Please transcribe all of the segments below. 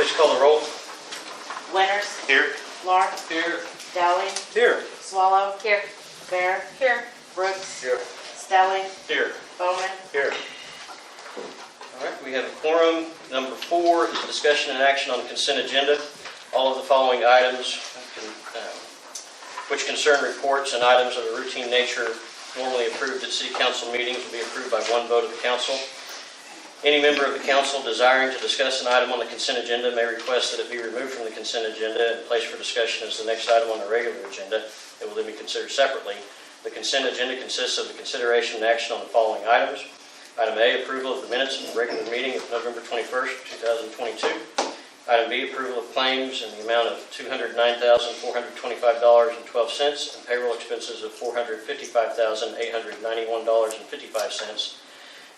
Please call the roll. Winters. Here. Lahr. Here. Dowling. Here. Swallow. Here. Bear. Here. Brooks. Here. Stelling. Here. Bowman. Here. All right, we have a quorum. Number 4 is discussion and action on the consent agenda. All of the following items which concern reports and items of a routine nature normally approved at City Council meetings will be approved by one vote of the Council. Any member of the Council desiring to discuss an item on the consent agenda may request that it be removed from the consent agenda and placed for discussion as the next item on the regular agenda. It will then be considered separately. The consent agenda consists of the consideration and action on the following items. Item A, approval of the minutes of the regular meeting of November 21st, 2022. Item B, approval of claims in the amount of $209,425.12 and payroll expenses of $455,891.55.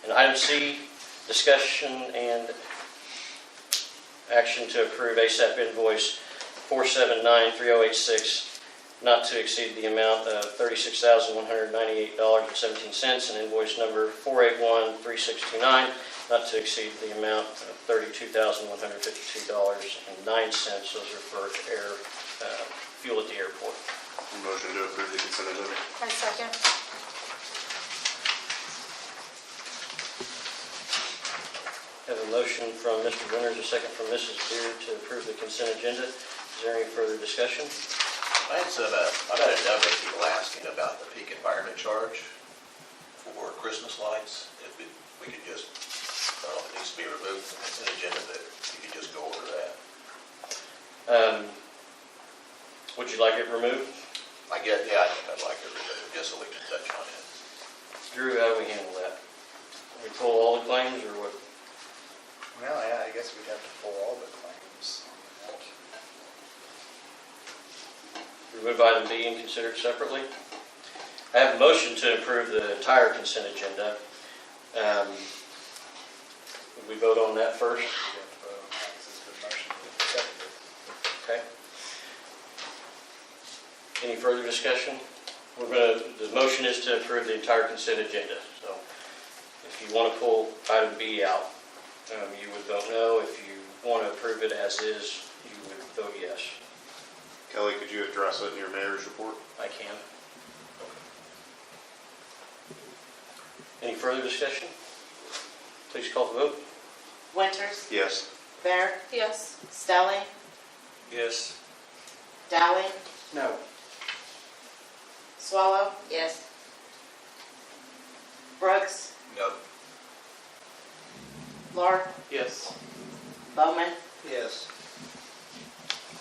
And item C, discussion and action to approve ASAP invoice 4793086 not to exceed the amount of $36,198.17 and invoice number 481369 not to exceed the amount of $32,152.09. Those are for fuel at the airport. Motion to approve the consent agenda. I second. Have a motion from Mr. Winters, a second from Mrs. Beard to approve the consent agenda. Is there any further discussion? I had I've had a number of people asking about the peak environment charge for Christmas lights. If we could just, I don't know if it needs to be removed from the consent agenda, but if you could just go over that. Would you like it removed? I think I'd like to remove it just so we can touch on it. Drew, how do we handle that? We pull all the claims or what? Well, yeah, I guess we'd have to pull all the claims on that. Remove item B and consider it separately. I have a motion to approve the entire consent agenda. Would we vote on that first? Okay. Any further discussion? The motion is to approve the entire consent agenda. So if you want to pull item B out, you would vote no. If you want to approve it as is, you would vote yes. Kelly, could you address it in your mayor's report? I can. Any further discussion? Please call the vote. Winters. Yes. Bear. Yes. Stelling. Yes. Dowling. No. Swallow. Yes. Brooks. No. Lahr. Yes. Bowman. Yes.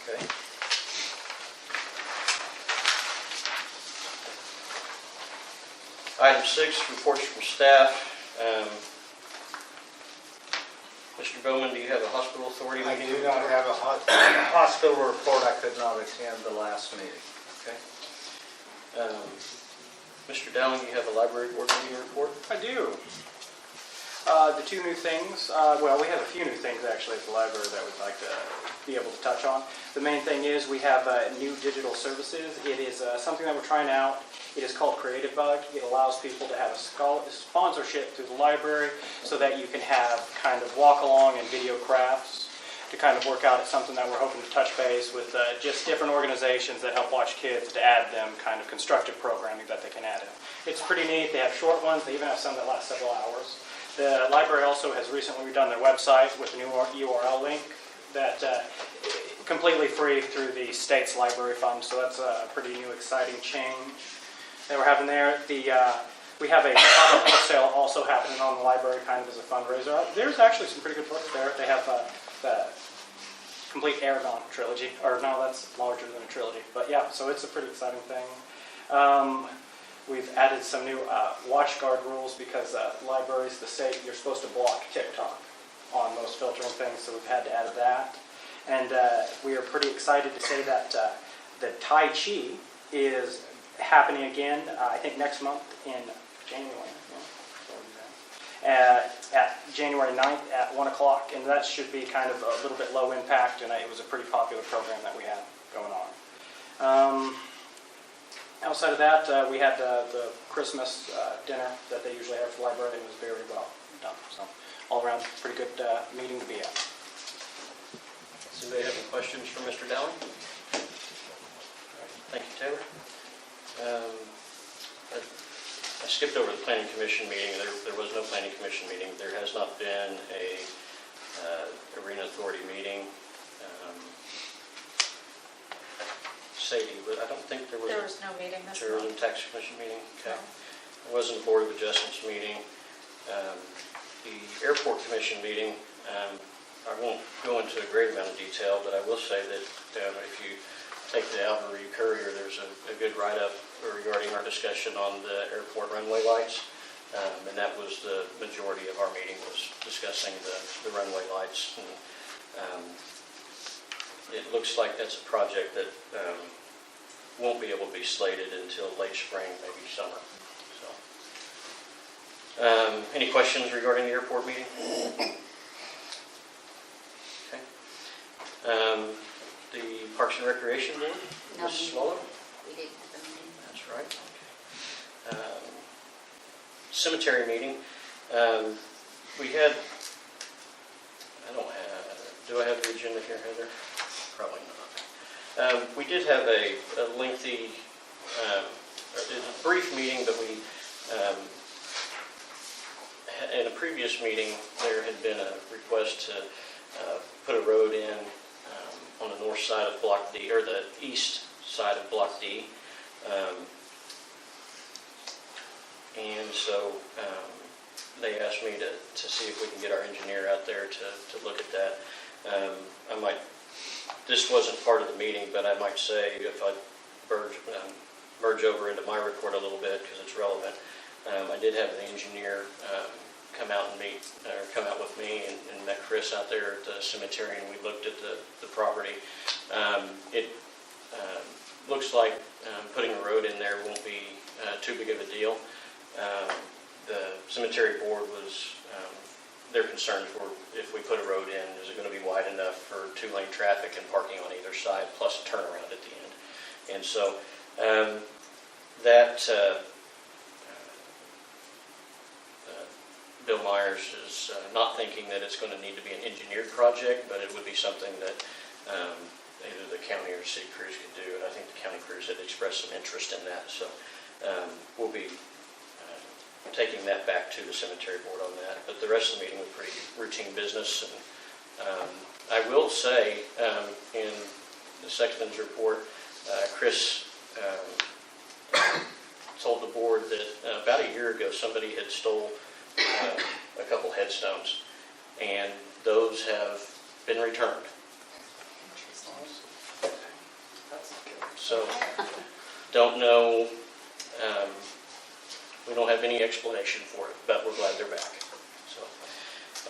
Okay. Item 6, reports from staff. Mr. Bowman, do you have a hospital authority I meeting? do not have a hospital report. I could not attend the last meeting. Okay. Mr. Dowling, do you have a library board meeting report? I do. The two new things, well, we have a few new things actually at the library that we'd like to be able to touch on. The main thing is we have new digital services. It is something that we're trying out. It is called Creative Bug. It allows people to have a sponsorship through the library so that you can have kind of walk along and video crafts to kind of work out. It's something that we're hoping to touch base with just different organizations that help watch kids to add them kind of constructive programming that they can add in. It's pretty neat. They have short ones. They even have some that last several hours. The library also has recently redone their website with a new URL link that completely free through the state's library fund. So that's a pretty new, exciting change that we're having there. We have a pop-up sale also happening on the library, kind of as a fundraiser. There's actually some pretty good books there. They have the complete Aragon trilogy, or no, that's larger than a trilogy. But yeah, so it's a pretty exciting thing. We've added some new WatchGuard rules because libraries, the state, you're supposed to block TikTok on most filtering things, so we've had to add that. And we are pretty excited to say that the Tai Chi is happening again, I think next month in January. At January 9th at 1 o'clock, and that should be kind of a little bit low impact, and it was a pretty popular program that we had going on. Outside of that, we had the Christmas dinner that they usually have for the library. It was very well done. So all around, pretty good meeting to be at. Anybody have any questions for Mr. Dowling? Thank you, Taylor. I skipped over the planning commission meeting. There was no planning commission meeting. There has not been a arena authority meeting. Sadie, but I don't think there was. There was no meeting this There was a month. tax commission meeting? Okay. No. There wasn't a Board of Adjustments meeting. The airport commission meeting, I won't go into a great amount of detail, but I will say that if you take the Alva Reed Courier, there's a good write-up regarding our discussion on the airport runway lights. And that was the majority of our meeting, was discussing the runway lights. And, it looks like that's a project that won't be able to be slated until late spring, maybe summer. So, any questions regarding the airport meeting? Okay. The Parks and Recreation Board, No Ms. meeting. Swallow? We didn't have a meeting. That's right. Okay. Cemetery meeting. We had, do I have the agenda here, Heather? Probably not. We did have a lengthy, a brief meeting, but we, in a previous meeting, there had been a request to put a road in on the north side of Block D, or the east side of Block D. And so they asked me to see if we can get our engineer out there to look at that. This wasn't part of the meeting, but I might say, if I merge over into my report a little bit, because it's relevant, I did have the engineer come out with me and met Chris out there at the cemetery, and we looked at the property. It looks like putting a road in there won't be too big of a deal. The cemetery board was, their concerns were, if we put a road in, is it going to be wide enough for two-lane traffic and parking on either side, plus a turnaround at the end. And so Bill Myers is not thinking that it's going to need to be an engineered project, but it would be something that either the county or city crews could do. And I think the county crews had expressed some interest in that. So we'll be taking that back to the cemetery board on that. But the rest of the meeting was pretty routine business. And I will say, in the Sexton's report, Chris told the board that about a year ago somebody had stole a couple headstones, and those have been returned. So, don't know. We don't have any explanation for it, but we're glad they're back. So,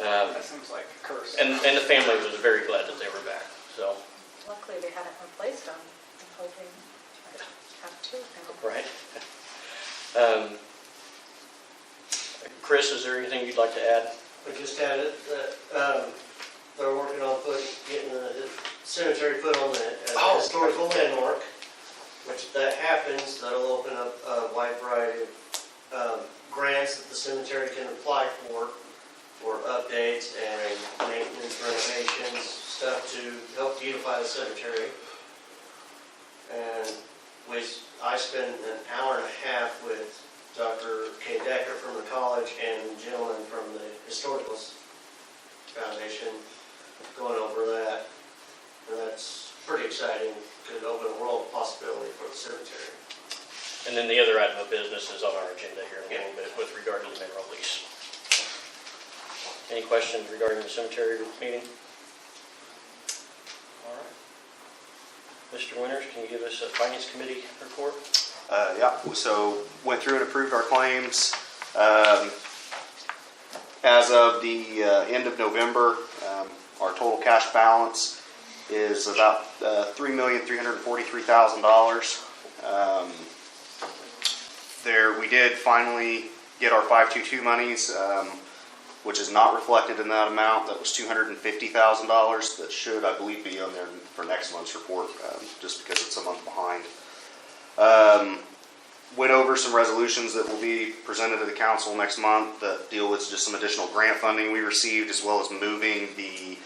That seems like a curse. and the family was very glad that they were back. So, Luckily, they haven't replaced them. I'm hoping to have two now. right. Chris, is there anything you'd like to add? I just added that they're working on getting the cemetery put on the historical landmark. Which if that happens, that'll open up a wide variety of grants that the cemetery can apply for updates and maintenance, renovations, stuff to help beautify the cemetery. And I spent an hour and a half with Dr. Kay Decker from the college and the gentleman from the Historical Foundation going over that. And that's pretty exciting. Could open a world of possibility for the cemetery. And then the other item of business is on our agenda here in a little bit with regard to the mineral lease. Any questions regarding the cemetery meeting? All right. Mr. Winters, can you give us a finance committee report? Yeah, so went through and approved our claims. As of the end of November, our total cash balance is about $3,343,000. We did finally get our 522 monies, which is not reflected in that amount. That was $250,000. That should, I believe, be on there for next month's report, just because it's a month behind. Went over some resolutions that will be presented to the council next month that deal with just some additional grant funding we received, as well as moving the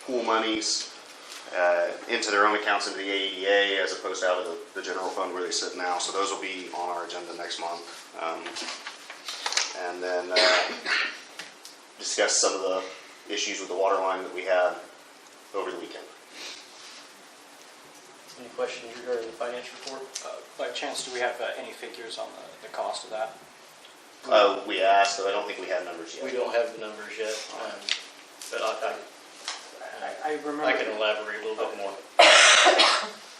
pool monies into their own accounts into the AEDA as opposed to out of the general fund where they sit now. So those will be on our agenda next month. And then discuss some of the issues with the water line that we had over the weekend. Any questions regarding the finance report? By chance, do we have any figures on the cost of that? We asked, but I don't think we had numbers yet. We don't have the numbers yet, but I remember. I can elaborate a little bit more.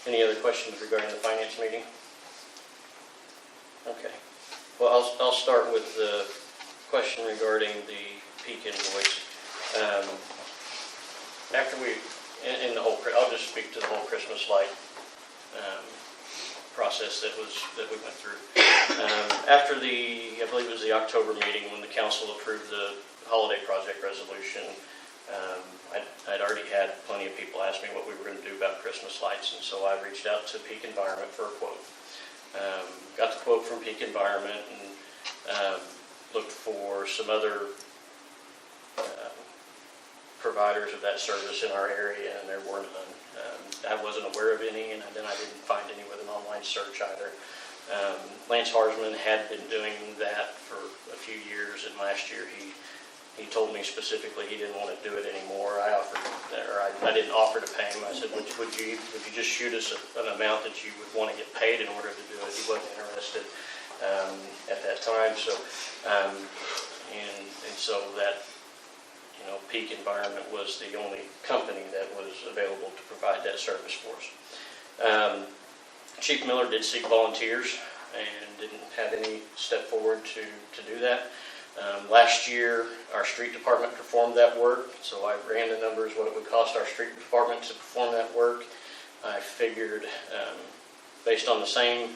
Any other questions regarding the finance meeting? Okay. Well, I'll start with the question regarding the peak invoice. After we, in the whole, I'll just speak to the whole Christmas light process that we went through. After I believe it was the October meeting when the council approved the holiday project resolution, I'd already had plenty of people ask me what we were going to do about Christmas lights, and so I reached out to Peak Environment for a quote. Got the quote from Peak Environment and looked for some other providers of that service in our area, and there were none. I wasn't aware of any, and then I didn't find any with an online search either. Lance Harsman had been doing that for a few years, and last year he told me specifically he didn't want to do it anymore. I didn't offer to pay him. I said, would you just shoot us an amount that you would want to get paid in order to do it? He wasn't interested at that time. So, and so that, Peak Environment was the only company that was available to provide that service for us. Chief Miller did seek volunteers and didn't have any step forward to do that. Last year, our street department performed that work, so I ran the numbers, what it would cost our street department to perform that work. I figured, based on the same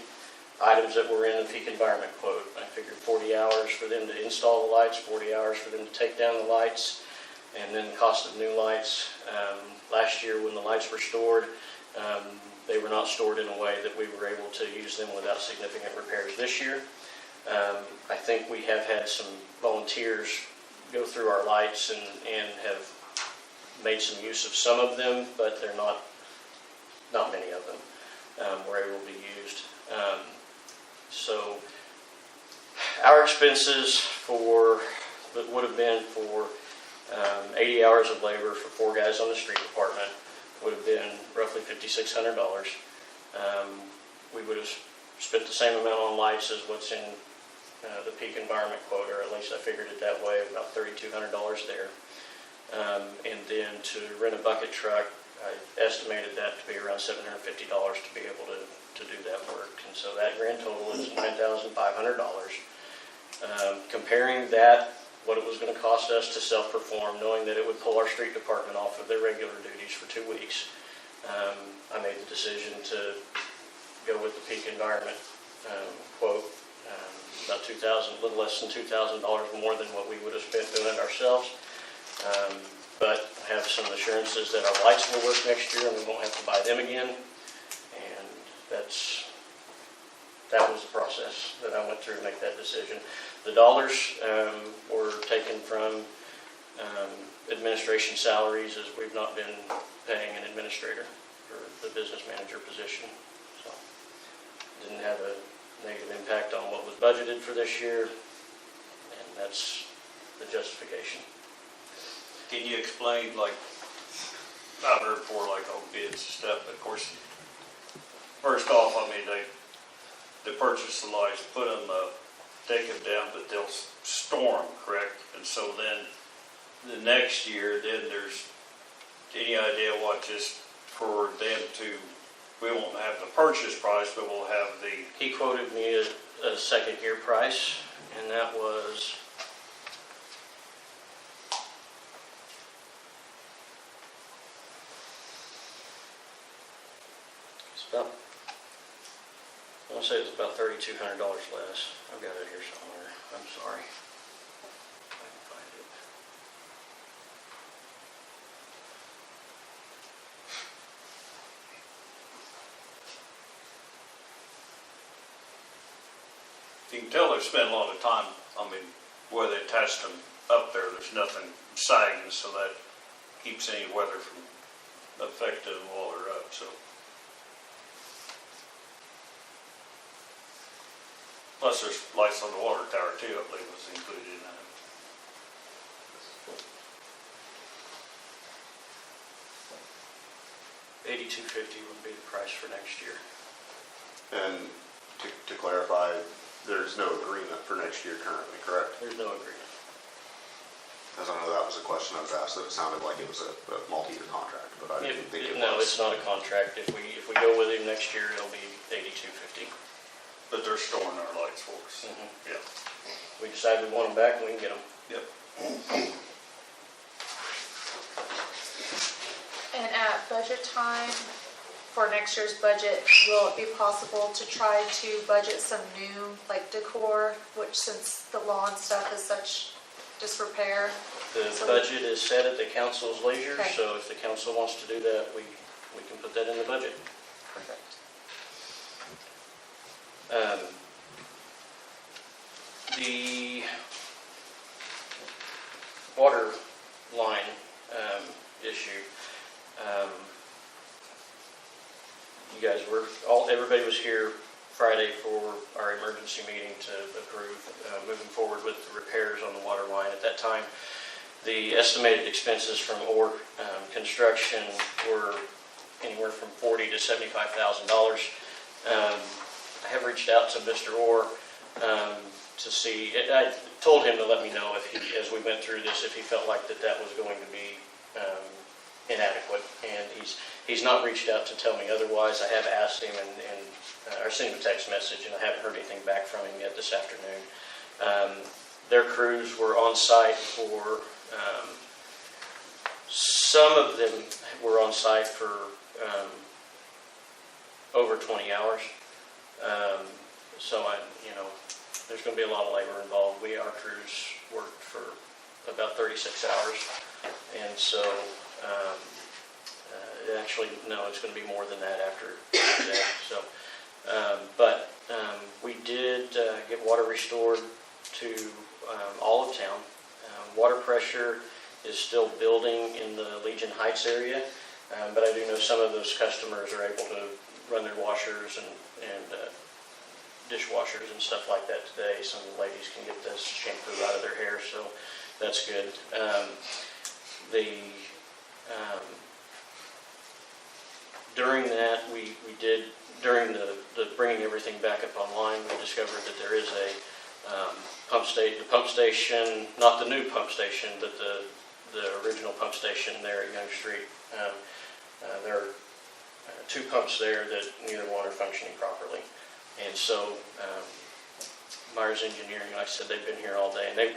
items that were in the Peak Environment quote, I figured 40 hours for them to install the lights, 40 hours for them to take down the lights, and then the cost of new lights. Last year when the lights were stored, they were not stored in a way that we were able to use them without significant repairs this year. I think we have had some volunteers go through our lights and have made some use of some of them, but they're not many of them were able to be used. So our expenses that would have been for 80 hours of labor for 4 guys on the street department would have been roughly $5,600. We would have spent the same amount on lights as what's in the Peak Environment quote, or at least I figured it that way, about $3,200 there. And then to rent a bucket truck, I estimated that to be around $750 to be able to do that work. And so that grand total is $9,500. Comparing that, what it was going to cost us to self-perform, knowing that it would pull our street department off of their regular duties for 2 weeks, I made the decision to go with the Peak Environment quote. About a little less than $2,000 more than what we would have spent doing it ourselves. But I have some assurances that our lights will work next year and we won't have to buy them again. And that was the process that I went through to make that decision. The dollars were taken from administration salaries, as we've not been paying an administrator for the business manager position. So didn't have a negative impact on what was budgeted for this year, and that's the justification. Can you explain, I've heard before, all bids and stuff, but of course, first off, they purchase the lights, put them up, take them down, but they'll store them, correct? And so then, the next year, then there's any idea what, just for them to, we won't have the purchase price, but we'll have the... He quoted me a second year price, and that was I want to say it was about $3,200 less. I've got it here somewhere. I'm sorry. I can find it. You can tell they've spent a lot of time, where they attached them up there, there's nothing sagging, so that keeps any weather from affecting them while they're up, so. Plus there's lights on the water tower too, I believe was included in that. $82.50 would be the price for next year. And to clarify, there's no agreement for next year currently, correct? There's no agreement. As I know that was a question I was asked, that it sounded like it was a multi-year contract, but I didn't think it was. No, it's not a contract. If we go with him next year, it'll be $82.50. But they're storing our lights for us. Mhm. Yeah. We decide we want them back, we can get them. Yep. And at budget time, for next year's budget, will it be possible to try to budget some new, like decor, which since the lawn stuff is such disrepair? The So- budget is set at the council's leisure, Okay. so if the council wants to do that, we can put that in the budget. Perfect. The water line issue, you guys were, everybody was here Friday for our emergency meeting to approve moving forward with the repairs on the water line. At that time, the estimated expenses from OR construction were anywhere from $40,000 to $75,000. I have reached out to Mr. Orr to see, I told him to let me know if he, as we went through this, if he felt like that was going to be inadequate. And he's not reached out to tell me otherwise. I have asked him or sent him a text message, and I haven't heard anything back from him yet this afternoon. Their crews were on site for, some of them were on site for over 20 hours. So there's going to be a lot of labor involved. Our crews worked for about 36 hours. And so, actually, no, it's going to be more than that after that. So, but we did get water restored to all of town. Water pressure is still building in the Legion Heights area, but I do know some of those customers are able to run their washers and dishwashers and stuff like that today. Some of the ladies can get this shampoo out of their hair, so that's good. During that, we did, during the bringing everything back up online, we discovered that there is a the pump station, not the new pump station, but the original pump station there at Young Street. There are two pumps there that neither one are functioning properly. And so Myers Engineering, like I said, they've been here all day, and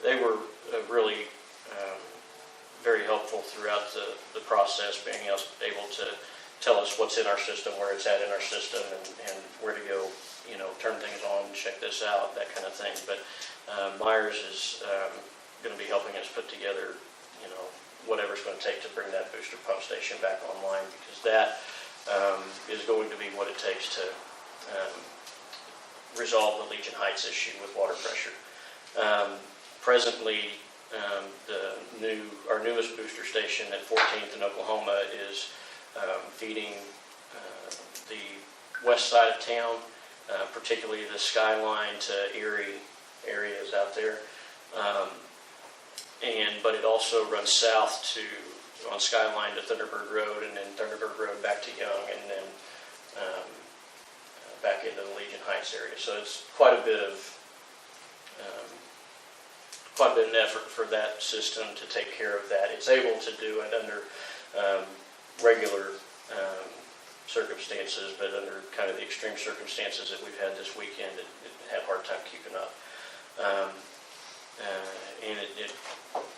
they were really very helpful throughout the process, being able to tell us what's in our system, where it's at in our system, and where to go, turn things on, check this out, that kind of thing. But Myers is going to be helping us put together, whatever's going to take to bring that booster pump station back online, because that is going to be what it takes to resolve the Legion Heights issue with water pressure. Presently, our newest booster station at 14th in Oklahoma is feeding the west side of town, particularly the Skyline to Erie areas out there. But it also runs south on Skyline to Thunderbird Road, and then Thunderbird Road back to Young, and then back into the Legion Heights area. So it's quite a bit of an effort for that system to take care of that. It's able to do it under regular circumstances, but under kind of the extreme circumstances that we've had this weekend, it had a hard time keeping up. And it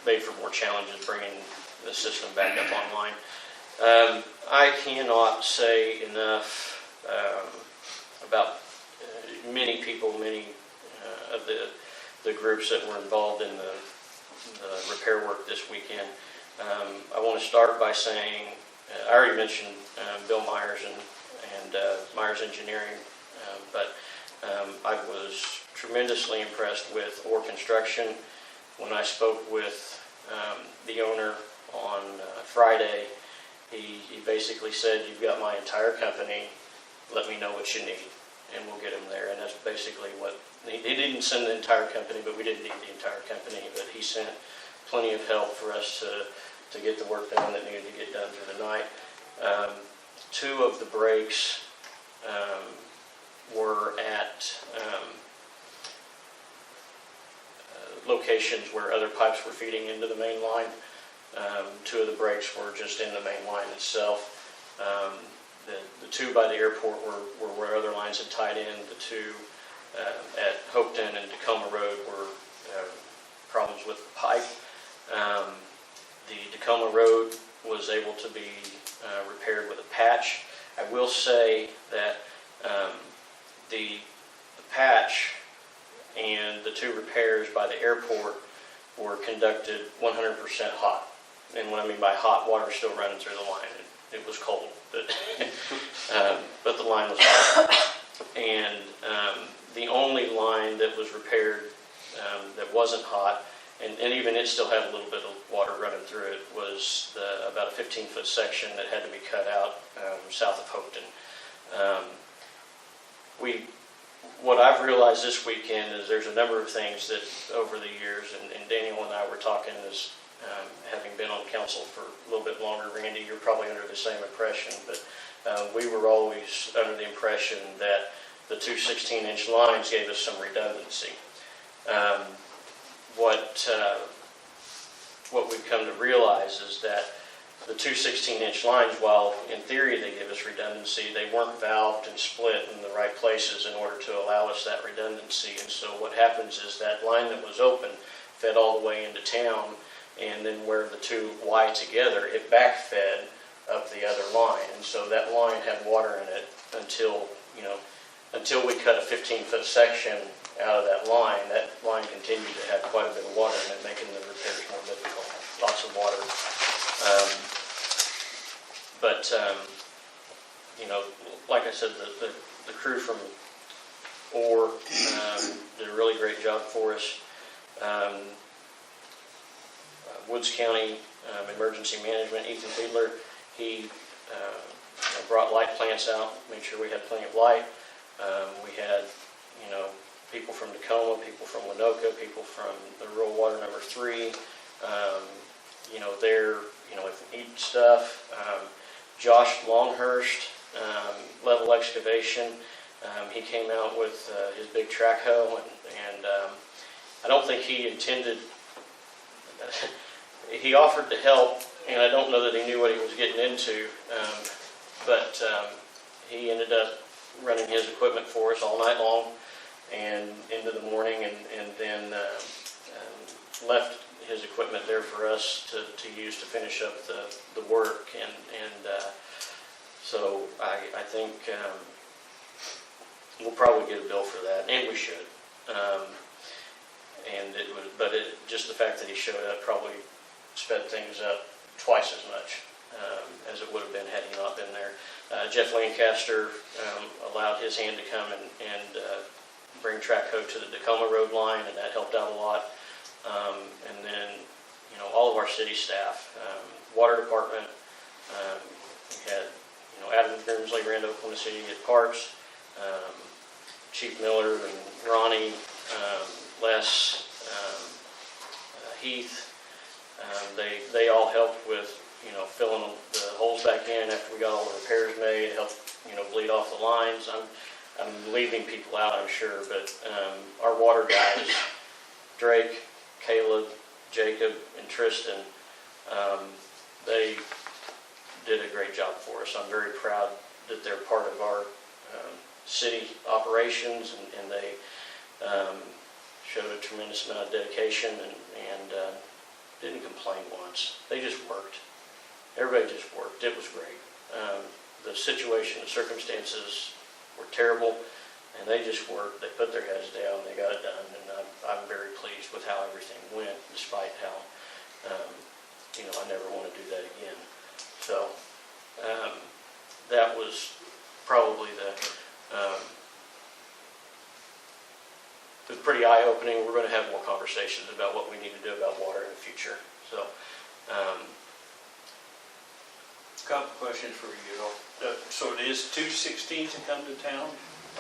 made for more challenges bringing the system back up online. I cannot say enough about many of the groups that were involved in the repair work this weekend. I want to start by saying, I already mentioned Bill Myers and Myers Engineering, but I was tremendously impressed with OR Construction. When I spoke with the owner Friday, he basically said, "You've got my entire company, let me know what you need, and we'll get them there." And that's basically what, he didn't send the entire company, but we didn't need the entire company, but he sent plenty of help for us to get the work done that needed to get done through the night. Two of the breaks were at locations where other pipes were feeding into the main line. Two of the breaks were just in the main line itself. The two by the airport were where other lines had tied in. The two at Hopeton and Tacoma Road were problems with the pipe. The Tacoma Road was able to be repaired with a patch. I will say that the patch and the two repairs by the airport were conducted 100% hot. And what I mean by hot, water still running through the line. It was cold, but but the line was hot. And the only line that was repaired that wasn't hot, and even it still had a little bit of water running through it, was about a 15-foot section that had to be cut out south of Hopeton. What I've realized this weekend is there's a number of things that over the years, and Daniel and I were talking as having been on council for a little bit longer. Randy, you're probably under the same impression, but we were always under the impression that the two 16-inch lines gave us some redundancy. What we've come to realize is that the two 16-inch lines, while in theory they give us redundancy, they weren't valved and split in the right places in order to allow us that redundancy. And so what happens is that line that was open fed all the way into town, and then where the two Y together, it backfed up the other line. And so that line had water in it until we cut a 15-foot section out of that line. That line continued to have quite a bit of water in it, making the repairs more difficult. Lots of water. Like I said, the crew from OR did a really great job for us. Woods County Emergency Management, Ethan Fiedler, he brought light plants out, made sure we had plenty of light. We had, people from Tacoma, people from Winoka, people from the rural water number 3, with eat stuff. Josh Longhurst, Level Excavation, he came out with his big track hoe, and I don't think he intended, he offered to help, and I don't know that he knew what he was getting into, but he ended up running his equipment for us all night long and into the morning, and then left his equipment there for us to use to finish up the work, and so I think we'll probably get a bill for that, and we should. Just the fact that he showed up probably sped things up twice as much as it would have been had he not been there. Jeff Lancaster allowed his hand to come and bring track hoe to the Tacoma Road line, and that helped out a lot. And then, all of our city staff, water department, we had, Adam Grimsley ran to Oklahoma City to get parts, Chief Miller and Ronnie, Les, Heath, they all helped with, filling the holes back in after we got all the repairs made, helped, bleed off the lines. I'm leaving people out, I'm sure, but our water guys, Drake, Caleb, Jacob, and Tristan, they did a great job for us. I'm very proud that they're part of our city operations, and they showed a tremendous amount of dedication and didn't complain once. They just worked. Everybody just worked. It was great. The situation, the circumstances were terrible, and they just worked. They put their heads down. They got it done, and I'm very pleased with how everything went, despite how, I never want to do that again. So that was probably it was pretty eye-opening. We're going to have more conversations about what we need to do about water in the future. So Couple questions for you. So it is 216s that come to town?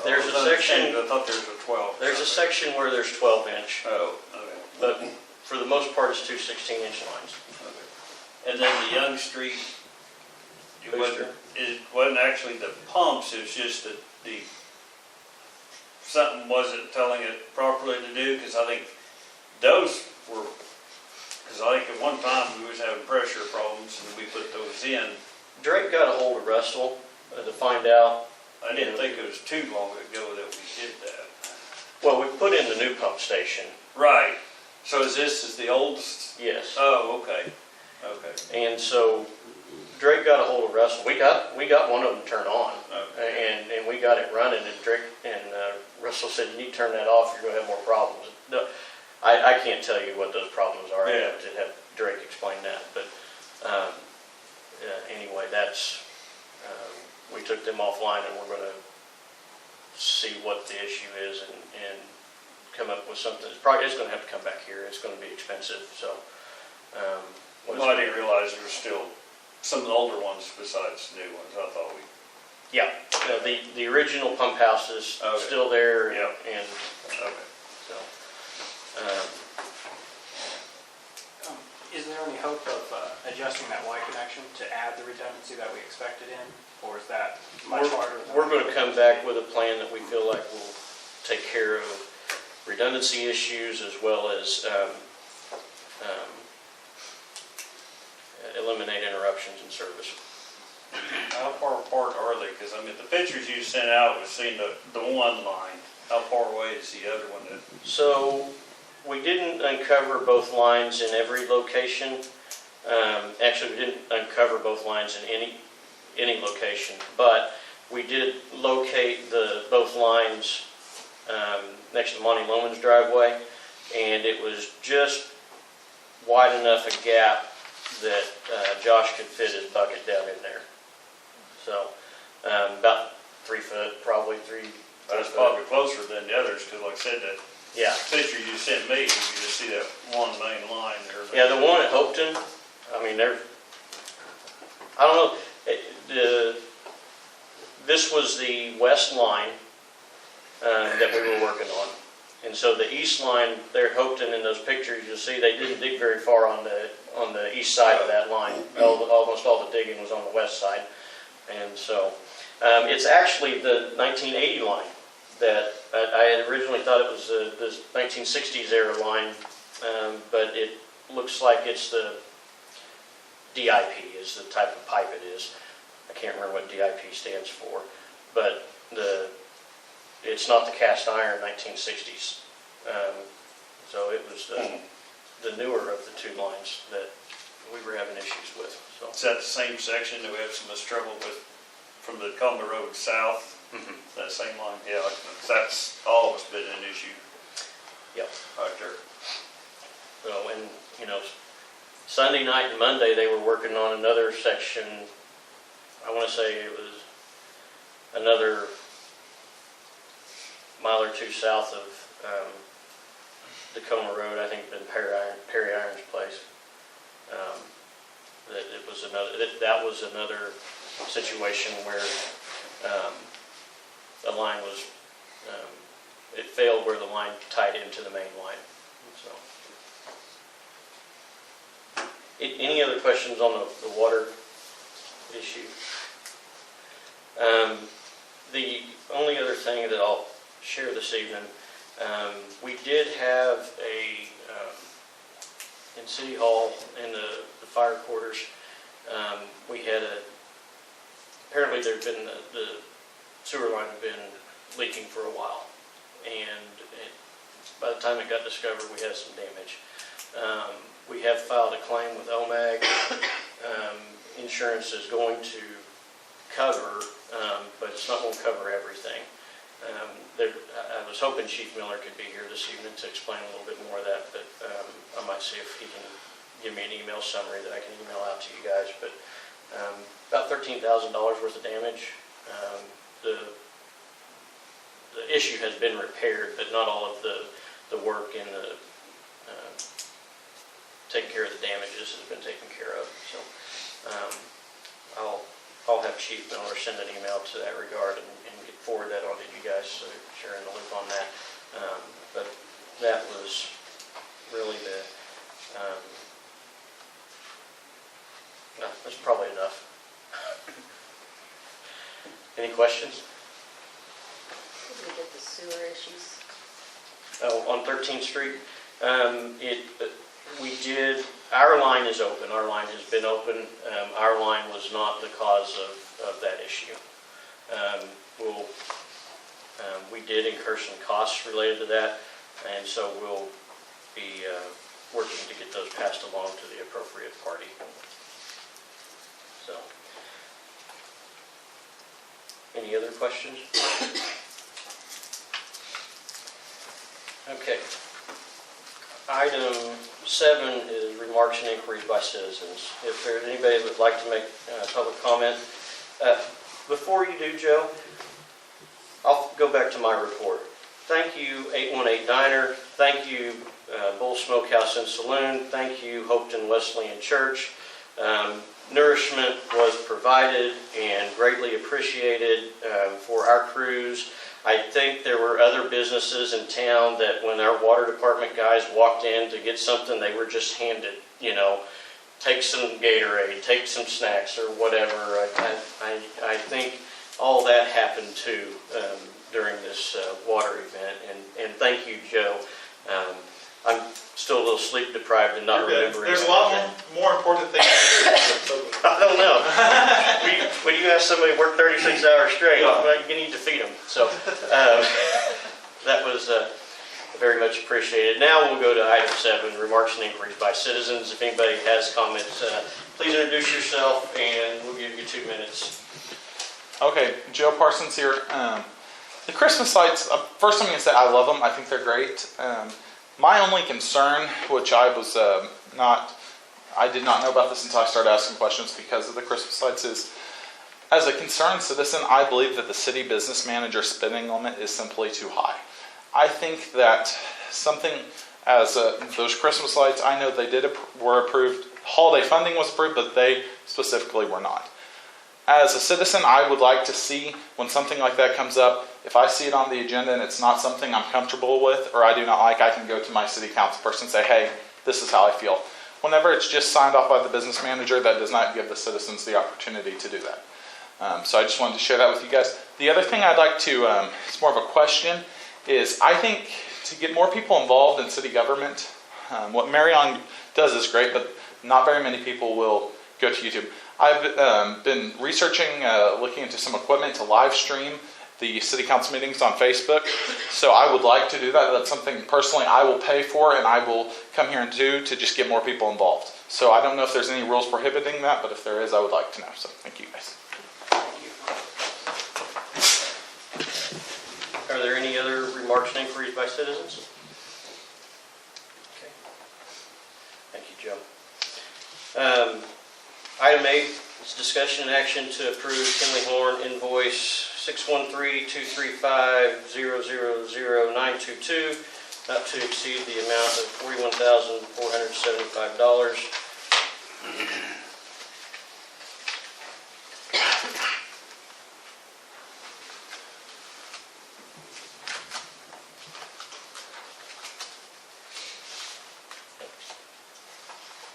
There's a section- I thought there was a 12. There's a section where there's 12-inch, Oh, okay. but for the most part, it's two 16-inch lines. Okay. And then the Young Street, Booster. it wasn't actually the pumps, it was just that something wasn't telling it properly to do, because I think those were, because I think at one time we was having pressure problems and we put those in. Drake got a hold of Russell to find out. I didn't think it was too long ago that we did that. Well, we put in the new pump station. Right. So this is the oldest? Yes. Oh, okay. Okay. And so Drake got a hold of Russell. We got one of them turned on, Okay. and we got it running. And Drake and Russell said, "You need to turn that off. You're going to have more problems." No, I can't tell you what those problems are. I Yeah. have to have Drake explain that. But anyway, that's we took them offline, and we're going to see what the issue is and come up with something. It's going to have to come back here. It's going to be expensive. So. Well, I didn't realize there was still some of the older ones besides the new ones. I thought we. Yeah, the original pump house is Okay. still there, and, Yep. and Okay. so. Is there any hope of adjusting that Y connection to add the redundancy that we expected in? Or is that much harder? We're going to come back with a plan that we feel like will take care of redundancy issues as well as eliminate interruptions in service. How far apart are they? Because I mean, the pictures you sent out was seeing the one line. How far away is the other one? So we didn't uncover both lines in every location. Actually, we didn't uncover both lines in any location, but we did locate both lines next to Monty Loman's driveway, and it was just wide enough a gap that Josh could fit his bucket down in there. So about 3 foot, probably 3. That's probably closer than the others, because like I said, that Yeah. picture you sent me, you can just see that one main line there. Yeah, the one at Hopeton, I mean, I don't know, this was the west line that we were working on. And so the east line there at Hopeton, in those pictures, you'll see they didn't dig very far on the east side of that line. Almost all the digging was on the west side. And so it's actually the 1980 line that I had originally thought it was the 1960s era line, but it looks like it's the DIP is the type of pipe it is. I can't remember what DIP stands for, but it's not the cast iron 1960s. So it was the newer of the two lines that we were having issues with. So. Is that the same section that we have so much trouble with from the Cumber Road south? Mm-hmm. That same line? Yeah, that's always been an issue Yep. right there. So, and, Sunday night and Monday, they were working on another section. I want to say it was another mile or two south of Tacoma Road, I think in Perry Iron's place. That was another situation where the line was, it failed where the line tied into the main line. So. Any other questions on the water issue? The only other thing that I'll share this evening, we did have in City Hall, in the fire quarters, we had apparently there'd been the sewer line had been leaking for a while, and by the time it got discovered, we had some damage. We have filed a claim with OMAG. Insurance is going to cover, but it's not going to cover everything. I was hoping Chief Miller could be here this evening to explain a little bit more of that, but I might see if he can give me an email summary that I can email out to you guys. But about $13,000 worth of damage. The issue has been repaired, but not all of the work and the taking care of the damages has been taken care of. So I'll have Chief Miller send an email to that regard and forward that on to you guys, so you're in the loop on that. But that was really no, that's probably enough. Any questions? Did we get the sewer issues? Oh, on 13th Street, we did, our line is open, our line has been open. Our line was not the cause of that issue. We did incur some costs related to that, and so we'll be working to get those passed along to the appropriate party. So, any other questions? Okay. Item 7 is remarks and inquiries by citizens. If there's anybody that would like to make public comment, before you do, Joe, I'll go back to my report. Thank you, 818 Diner. Thank you, Bull Smokehouse and Saloon. Thank you, Hopeton Wesleyan Church. Nourishment was provided and greatly appreciated for our crews. I think there were other businesses in town that when our water department guys walked in to get something, they were just handed, take some Gatorade, take some snacks or whatever. I think all that happened too during this water event. And thank you, Joe. I'm still a little sleep deprived and not remembering. There's a lot more important things. I don't know. When you have somebody work 36 hours straight, you need to feed them. So that was very much appreciated. Now we'll go to item 7, remarks and inquiries by citizens. If anybody has comments, please introduce yourself and we'll give you 2 minutes. Okay, Joe Parsons here. The Christmas lights, first I'm going to say I love them. I think they're great. My only concern, which I did not know about this until I started asking questions because of the Christmas lights, is as a concerned citizen, I believe that the city business manager spending limit is simply too high. I think that something as those Christmas lights, I know they were approved, holiday funding was approved, but they specifically were not. As a citizen, I would like to see when something like that comes up, if I see it on the agenda and it's not something I'm comfortable with or I do not like, I can go to my city council person and say, hey, this is how I feel. Whenever it's just signed off by the business manager, that does not give the citizens the opportunity to do that. So I just wanted to share that with you guys. The other thing I'd like to, it's more of a question, is I think to get more people involved in city government, what Marion does is great, but not very many people will go to YouTube. I've been researching, looking into some equipment to live stream the city council meetings on Facebook. So I would like to do that. That's something personally I will pay for and I will come here and do to just get more people involved. So I don't know if there's any rules prohibiting that, but if there is, I would like to know. So thank you guys. Are there any other remarks and inquiries by citizens? Okay. Thank you, Joe. Item 8 is discussion and action to approve Kinley Horn invoice 613-235-000922, not to exceed the amount of $41,475.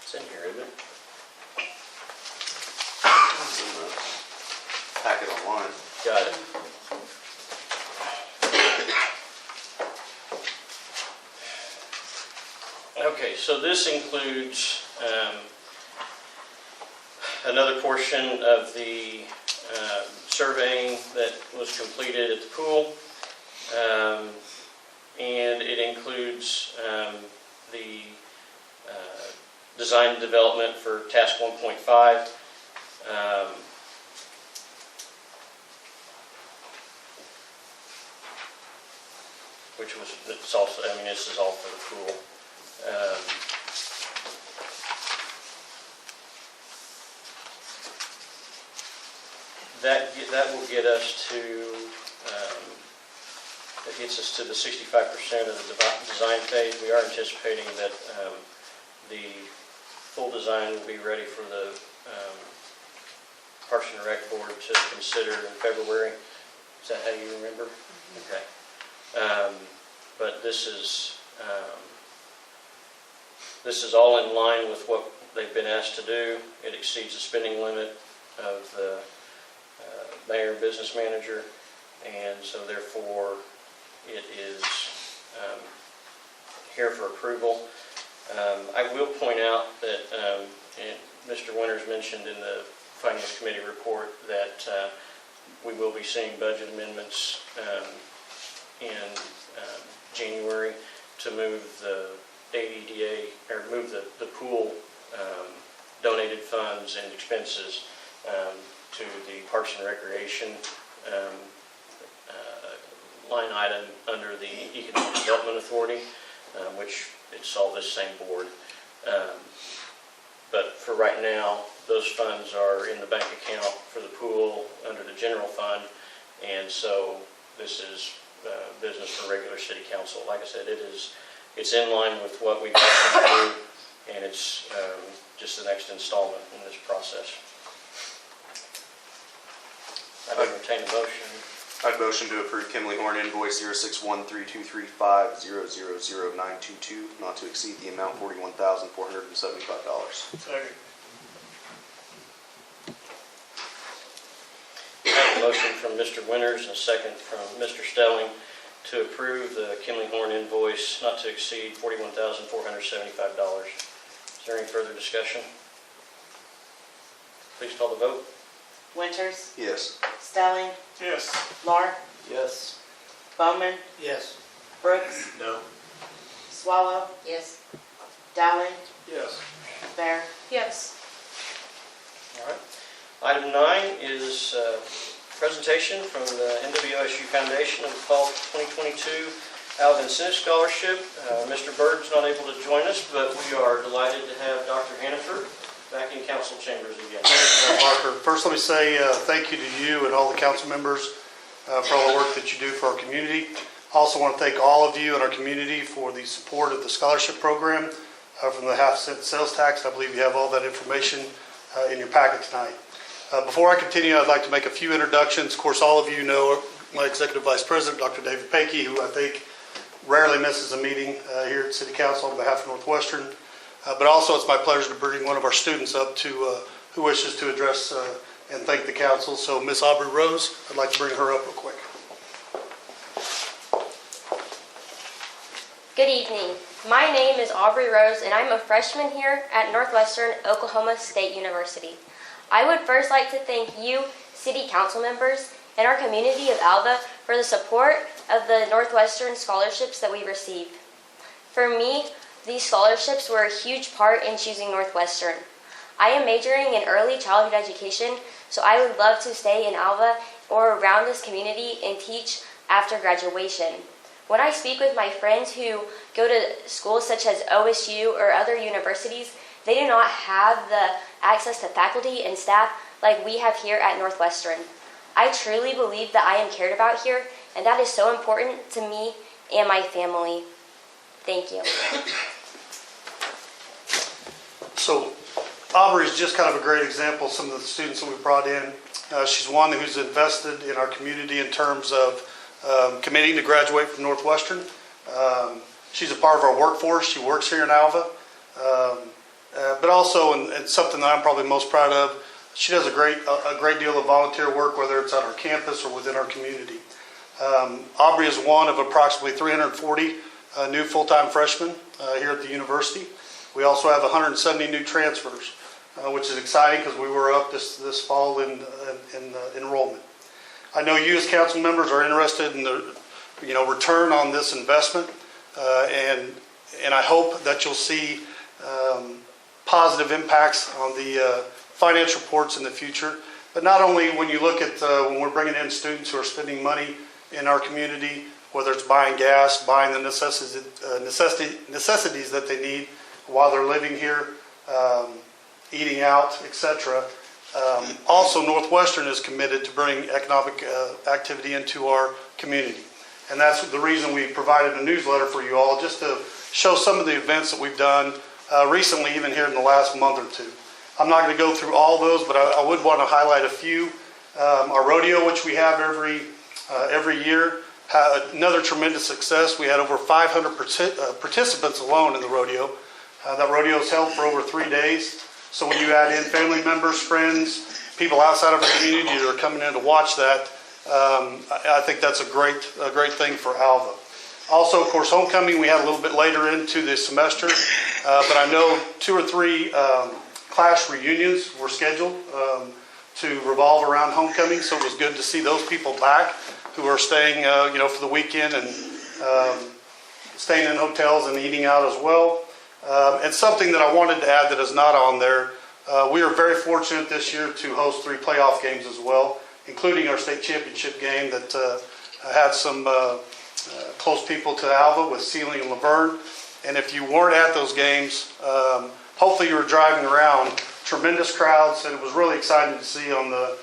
It's in here, isn't it? Packet online. Got it. Okay, so this includes another portion of the surveying that was completed at the pool, and it includes the design and development for task 1.5. Which was, it's also, I mean, this is all for the pool. That will get us to, that gets us to the 65% of the design phase. We are anticipating that the full design will be ready for the Parks and Rec Board to consider in February. Is that how you remember? Okay. But this is all in line with what they've been asked to do. It exceeds the spending limit of the mayor and business manager, and so therefore it is here for approval. I will point out that and Mr. Winters mentioned in the Finance Committee report that we will be seeing budget amendments in January to move the AEDA, or move the pool donated funds and expenses to the Parks and Recreation line item under the Economic Development Authority, which it's all this same board. But for right now, those funds are in the bank account for the pool under the general fund, and so this is business for regular city council. Like I said, it's in line with what we've asked them to do, and it's just the next installment in this process. I'd entertain a motion. I'd motion to approve Kimley Horn invoice 0613235000922, not to exceed the amount $41,475. Second. I have a motion from Mr. Winters and a second from Mr. Stelling to approve the Kimley Horn invoice not to exceed $41,475. Is there any further discussion? Please call the vote. Winters, Yes. Stelling, Yes. Lahr, Yes. Bowman, Yes. Brooks, No. Swallow, Yes. Dowling, Yes. Bear. Yes. All right. Item 9 is presentation from the NWOSU Foundation of the Fall 2022 Alvin Incentive Scholarship. Mr. Bird's not able to join us, but we are delighted to have Dr. Hannaford back in council chambers again. Parker, first let me say thank you to you and all the council members for all the work that you do for our community. Also want to thank all of you in our community for the support of the scholarship program from the half-cent sales tax. I believe you have all that information in your packet tonight. Before I continue, I'd like to make a few introductions. Of course, all of you know my Executive Vice President, Dr. David Pankey, who I think rarely misses a meeting here at City Council on behalf of Northwestern. But also it's my pleasure to bring one of our students up to who wishes to address and thank the council. So Miss Aubrey Rose, I'd like to bring her up real quick. Good evening. My name is Aubrey Rose, and I'm a freshman here at Northwestern Oklahoma State University. I would first like to thank you, City Council members, and our community of Alva for the support of the Northwestern scholarships that we received. For me, these scholarships were a huge part in choosing Northwestern. I am majoring in early childhood education, so I would love to stay in Alva or around this community and teach after graduation. When I speak with my friends who go to schools such as OSU or other universities, they do not have the access to faculty and staff like we have here at Northwestern. I truly believe that I am cared about here, and that is so important to me and my family. Thank you. So Aubrey is just kind of a great example of some of the students that we brought in. She's one who's invested in our community in terms of committing to graduate from Northwestern. She's a part of our workforce. She works here in Alva. But also, and something that I'm probably most proud of, she does a great deal of volunteer work, whether it's on our campus or within our community. Aubrey is one of approximately 340 new full-time freshmen here at the university. We also have 170 new transfers, which is exciting because we were up this fall in enrollment. I know you as council members are interested in the return on this investment, and I hope that you'll see positive impacts on the financial reports in the future. But not only when you look at when we're bringing in students who are spending money in our community, whether it's buying gas, buying the necessities that they need while they're living here, eating out, etc. Also, Northwestern is committed to bring economic activity into our community. And that's the reason we provided a newsletter for you all, just to show some of the events that we've done recently, even here in the last month or two. I'm not going to go through all those, but I would want to highlight a few. Our rodeo, which we have every year, had another tremendous success. We had over 500 participants alone in the rodeo. That rodeo is held for over 3 days. So when you add in family members, friends, people outside of our community that are coming in to watch that, I think that's a great thing for Alva. Also, of course, homecoming we had a little bit later into the semester, but I know 2 or 3 class reunions were scheduled to revolve around homecoming. So it was good to see those people back who are staying, for the weekend and staying in hotels and eating out as well. And something that I wanted to add that is not on there, we are very fortunate this year to host 3 playoff games as well, including our state championship game that had some close people to Alva with Sealing and Laverne. And if you weren't at those games, hopefully you were driving around. Tremendous crowds, and it was really exciting to see on the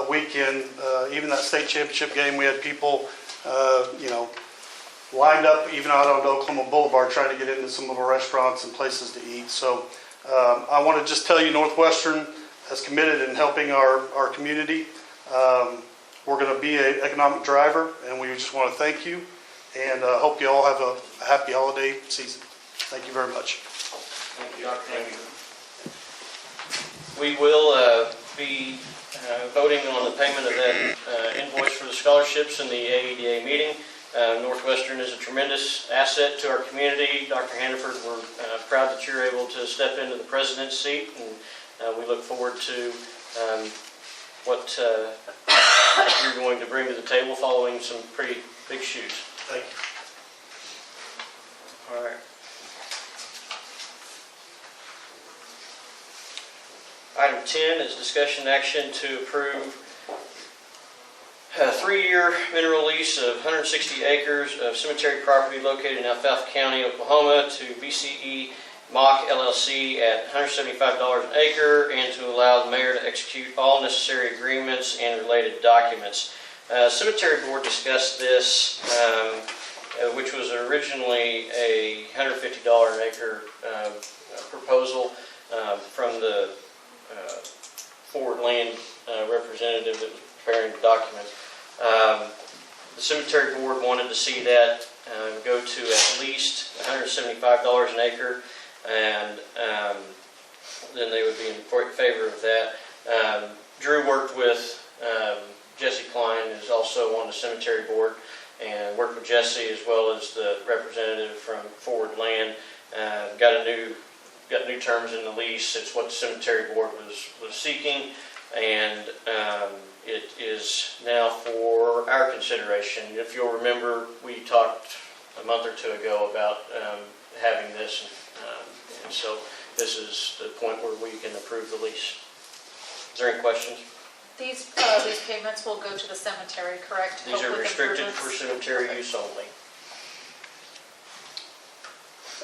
weekend. Even that state championship game, we had people, lined up even out on Oklahoma Boulevard trying to get into some of our restaurants and places to eat. So I want to just tell you, Northwestern has committed in helping our community. We're going to be an economic driver, and we just want to thank you, and hope you all have a happy holiday season. Thank you very much. Thank you, Dr. Thank you. We will be voting on the payment of that invoice for the scholarships in the AEDA meeting. Northwestern is a tremendous asset to our community. Dr. Hannaford, we're proud that you're able to step into the president's seat, and we look forward to what you're going to bring to the table following some pretty big shoes. Thank you. All right. Item 10 is discussion action to approve a 3-year mineral lease of 160 acres of cemetery property located in Alfalfa County, Oklahoma to BCE Mock LLC at $175 an acre, and to allow the mayor to execute all necessary agreements and related documents. Cemetery Board discussed this, which was originally a $150 an acre proposal from the Forward Land representative that was preparing the document. The Cemetery Board wanted to see that go to at least $175 an acre, and then they would be in favor of that. Drew worked with Jesse Klein, who's also on the Cemetery Board, and worked with Jesse as well as the representative from Forward Land. Got new terms in the lease. It's what the Cemetery Board was seeking, and it is now for our consideration. If you'll remember, we talked a month or 2 ago about having this, and so this is the point where we can approve the lease. Is there any questions? These payments will go to the cemetery, correct? These are Help with restricted for improvements? cemetery use only.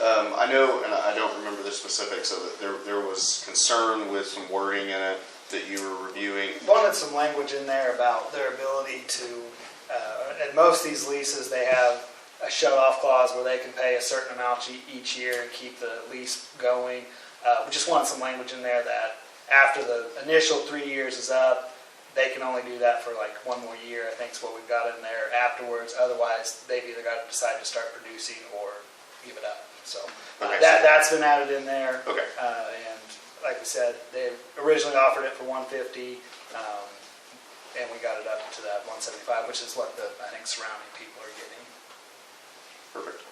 I know, and I don't remember the specifics of it, there was concern with some wording in it that you were reviewing. Wanted some language in there about their ability to, and most of these leases, they have a shut-off clause where they can pay a certain amount each year and keep the lease going. We just wanted some language in there that after the initial 3 years is up, they can only do that for like 1 more year, I think is what we've got in there afterwards. Otherwise, they've either got to decide to start producing or give it up. So Okay. that's been added in there. Okay. And like I said, they originally offered it for $150, and we got it up to that $175, which is what I think surrounding people are getting. Perfect.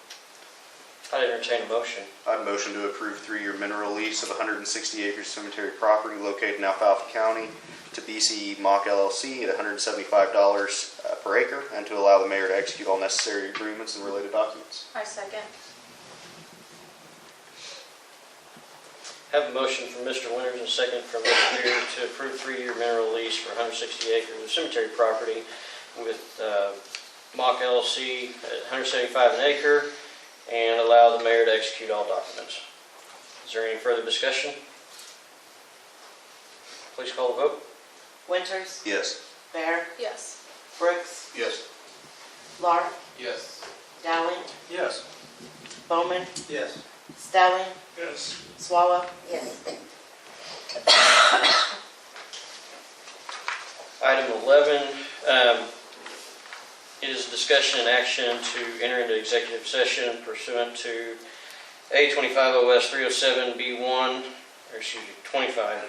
I'd entertain a motion. I'd motion to approve 3-year mineral lease of 160 acres cemetery property located in Alfalfa County to BCE Mock LLC at $175 per acre, and to allow the mayor to execute all necessary agreements and related documents. I second. Have a motion from Mr. Winters and a second from Mr. Beard to approve 3-year mineral lease for 160 acres of cemetery property with Mock LLC at $175 an acre, and allow the mayor to execute all documents. Is there any further discussion? Please call the vote. Winters, Yes. Bear, Yes. Brooks, Yes. Lahr, Yes. Dowling, Yes. Bowman, Yes. Stelling, Yes. Swallow. Yes. Item 11 is discussion and action to enter into executive session pursuant to A 25 OS 307B1, or excuse me, 25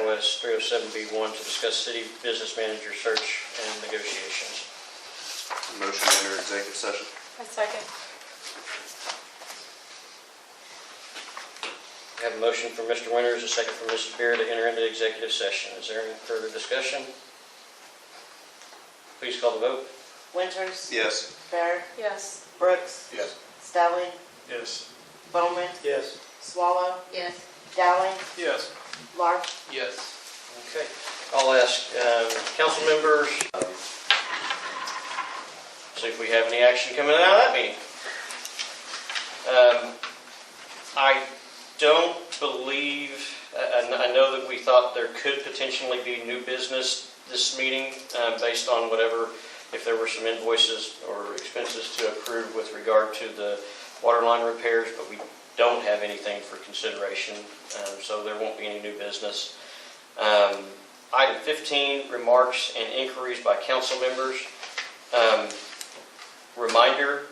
OS 307B1 to discuss city business manager search and negotiations. Motion to enter executive session. A second. I have a motion from Mr. Winters, a second from Mrs. Beer to enter into executive session. Is there any further discussion? Please call the vote. Winters, Yes. Bear, Yes. Brooks, Yes. Stelling, Yes. Bowman, Yes. Swallow, Yes. Dowling, Yes. Lark. Yes. Okay. I'll ask council members, see if we have any action coming out of that meeting. I don't believe, I know that we thought there could potentially be new business this meeting based on whatever, if there were some invoices or expenses to approve with regard to the water line repairs, but we don't have anything for consideration, so there won't be any new business. Item 15, remarks and inquiries by council members. Reminder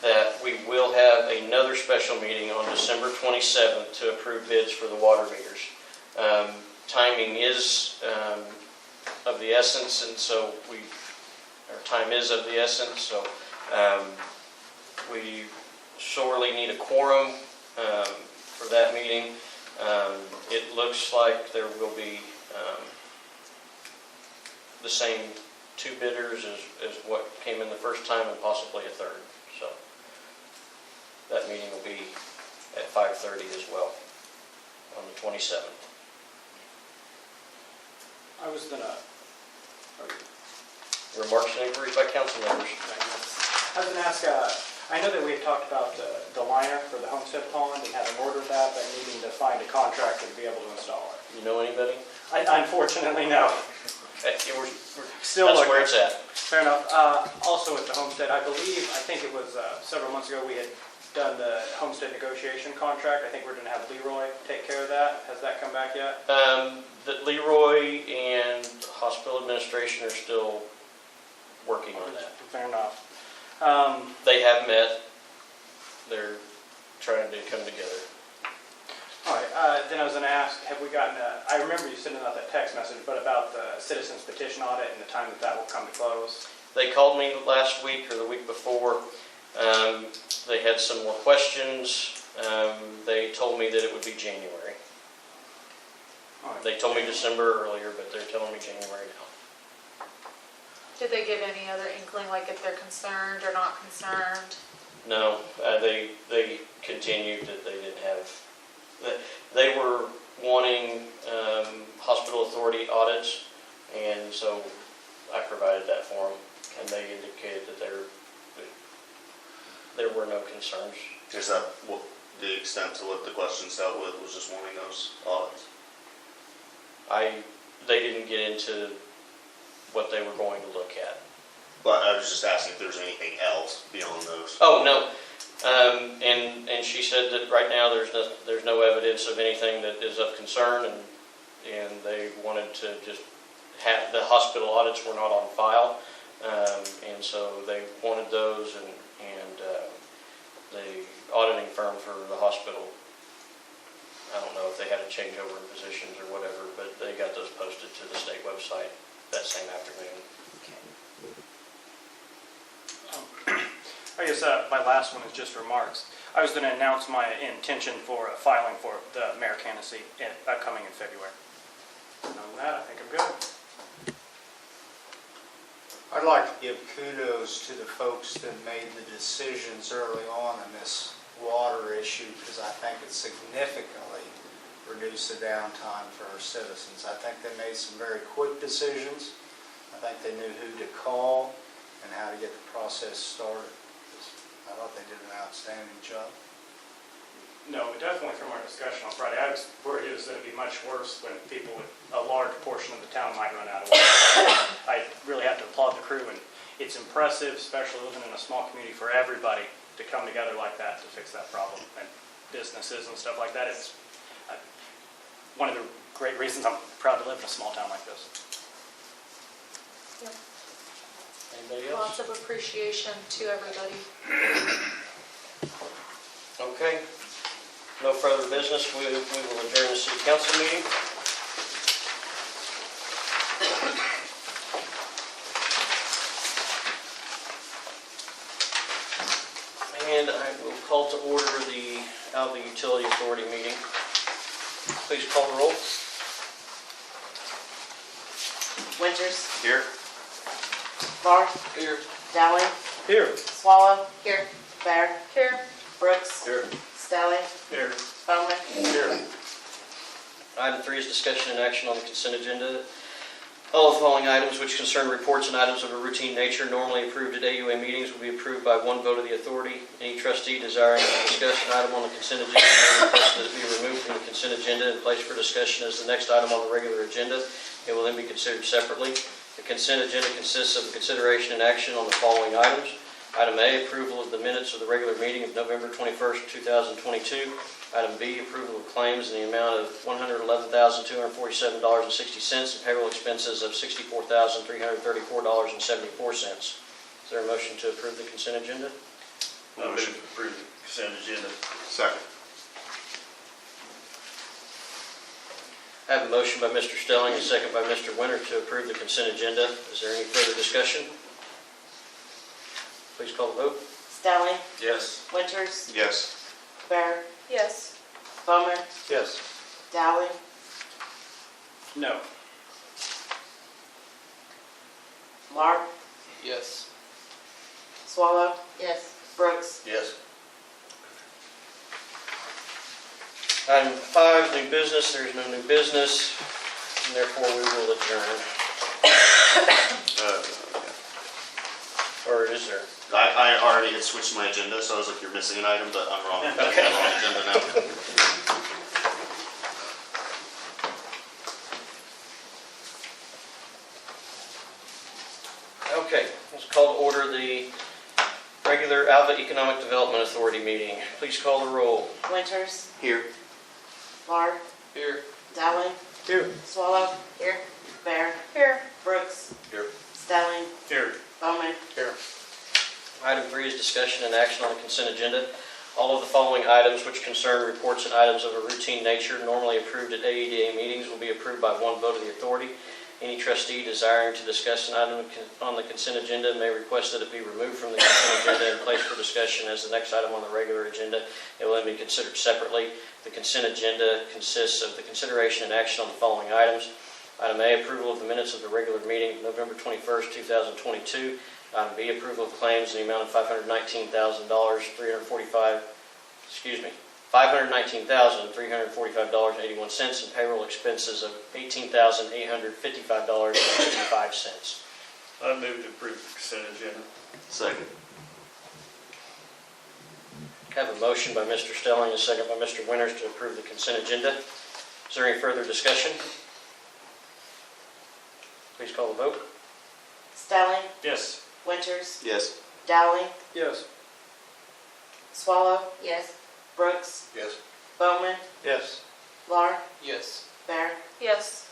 that we will have another special meeting on December 27th to approve bids for the water meters. Timing is of the essence, and so time is of the essence, so we sorely need a quorum for that meeting. It looks like there will be the same two bidders as what came in the first time, and possibly a third. So that meeting will be at 5:30 as well on the 27th. I was gonna, Remarks and inquiries by council members. I was gonna ask, I know that we had talked about the liner for the Homestead Pond and having ordered that, but needing to find a contractor to be able to install it. You know anybody? Unfortunately, no. We're Still that's looking. where it's at. Fair enough. Also at the Homestead, I think it was several months ago, we had done the Homestead negotiation contract. I think we're gonna have Leroy take care of that. Has that come back yet? That Leroy and hospital administration are still working on that. Fair enough. They have met. They're trying to come together. All right, then I was going to ask, have we gotten I remember you sending out that text message, but about the citizens petition audit and the time that will come to close? They called me last week or the week before. They had some more questions. They told me that it would be January. All right. They told me December earlier, but they're telling me January now. Did they give any other inkling, like if they're concerned or not concerned? No, they continued that they didn't have, that they were wanting hospital authority audits, and so I provided that for them, and they indicated that there were no concerns. Is that what the extent to what the questions dealt with, was just wanting those audits? They didn't get into what they were going to look at. But I was just asking if there's anything else beyond those. Oh, no. And she said that right now there's no evidence of anything that is of concern, and they wanted to just have, the hospital audits were not on file, and so they wanted those, and the auditing firm for the hospital, I don't know if they had a changeover in positions or whatever, but they got those posted to the state website that same afternoon. I guess my last one is just remarks. I was going to announce my intention for filing for the Americana seat upcoming in February. Other than that, I think I'm good. I'd like to give kudos to the folks that made the decisions early on in this water issue, because I think it significantly reduced the downtime for our citizens. I think they made some very quick decisions. I think they knew who to call and how to get the process started. I thought they did an outstanding job. No, definitely from our discussion on Friday, I was worried it was going to be much worse when people, a large portion of the town might run out of water. I really have to applaud the crew, and it's impressive, especially living in a small community, for everybody to come together like that to fix that problem, and businesses and stuff like that. one of the great reasons I'm proud to live in a small town like this. Anybody else? Lots of appreciation to everybody. Okay. No further business. We will adjourn the city council meeting. And I will call to order the Alva Utility Authority meeting. Please call the roll. Winters, Here? Barr, Here. Dowling, Here. Swallow. Here. Bear. Here. Brooks. Here. Stelling. Here. Bowman. Here. Item 3 is discussion and action on the consent agenda. All of the following items which concern reports and items of a routine nature normally approved at AUA meetings will be approved by one vote of the authority. Any trustee desiring to discuss an item on the consent agenda may request that it be removed from the consent agenda and placed for discussion as the next item on the regular agenda. It will then be considered separately. The consent agenda consists of the consideration and action on the following items. Item A, approval of the minutes of the regular meeting of November 21st, 2022. Item B, approval of claims in the amount of $111,247.60 and payroll expenses of $64,334.74. Is there a motion to approve the consent agenda? I move to approve the consent agenda. Second. I have a motion by Mr. Stelling, a second by Mr. Winter to approve the consent agenda. Is there any further discussion? Please call the vote. Stelling, Yes. Winters, Yes. Bear, Yes. Bowman, Yes. Dowling, No. Mark, Yes. Swallow. Yes. Brooks. Yes. Item 5, new business. There is no new business, and therefore we will adjourn. Or is there? I already had switched my agenda, so I was like, you're missing an item, but I'm wrong. Okay. I'm wrong agenda now. Okay, let's call to order the regular Alva Economic Development Authority meeting. Please call the roll. Winters, Here. Mark, Here. Dowling, Here. Swallow. Here. Bear, Here. Brooks. Here. Stelling, Here. Bowman. Here. Item 3 is discussion and action on the consent agenda. All of the following items which concern reports and items of a routine nature normally approved at AEDA meetings will be approved by one vote of the authority. Any trustee desiring to discuss an item on the consent agenda may request that it be removed from the consent agenda and placed for discussion as the next item on the regular agenda. It will then be considered separately. The consent agenda consists of the consideration and action on the following items. Item A, approval of the minutes of the regular meeting of November 21st, 2022. Item B, approval of claims in the amount of $519,345.81 and payroll expenses of $18,855.65. I move to approve the consent agenda. Second. I have a motion by Mr. Stelling and a second by Mr. Winters to approve the consent agenda. Is there any further discussion? Please call the vote. Stelling, Yes. Winters, Yes. Dowling, Yes. Swallow. Yes. Brooks, Yes. Bowman, Yes. Lar, Yes. Bear. Yes.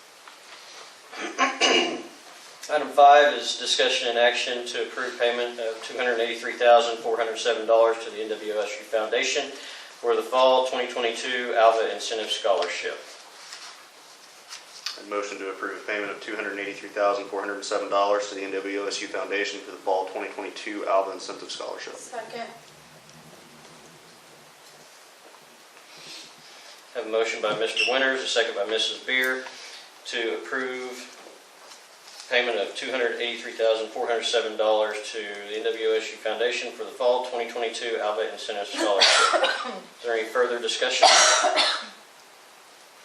Item 5 is discussion and action to approve payment of $283,407 to the NWSU Foundation for the Fall 2022 Alva Incentive Scholarship. A motion to approve a payment of $283,407 to the NWSU Foundation for the Fall 2022 Alva Incentive Scholarship. Second. I have a motion by Mr. Winters, a second by Mrs. Beer to approve payment of $283,407 to the NWSU Foundation for the Fall 2022 Alva Incentive Scholarship. Is there any further discussion?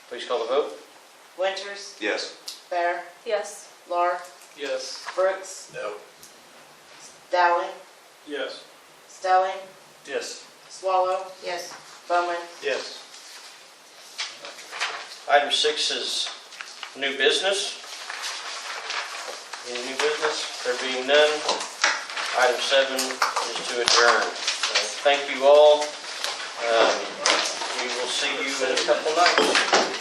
Please call the vote. Winters, Yes. Bear, Yes. Lar, Yes. Brooks, No. Dowling, Yes. Stelling, Yes. Swallow. Yes. Bowman. Yes. Item 6 is new business. Any new business? There being none, item 7 is to adjourn. Thank you all. We will see you in a couple nights.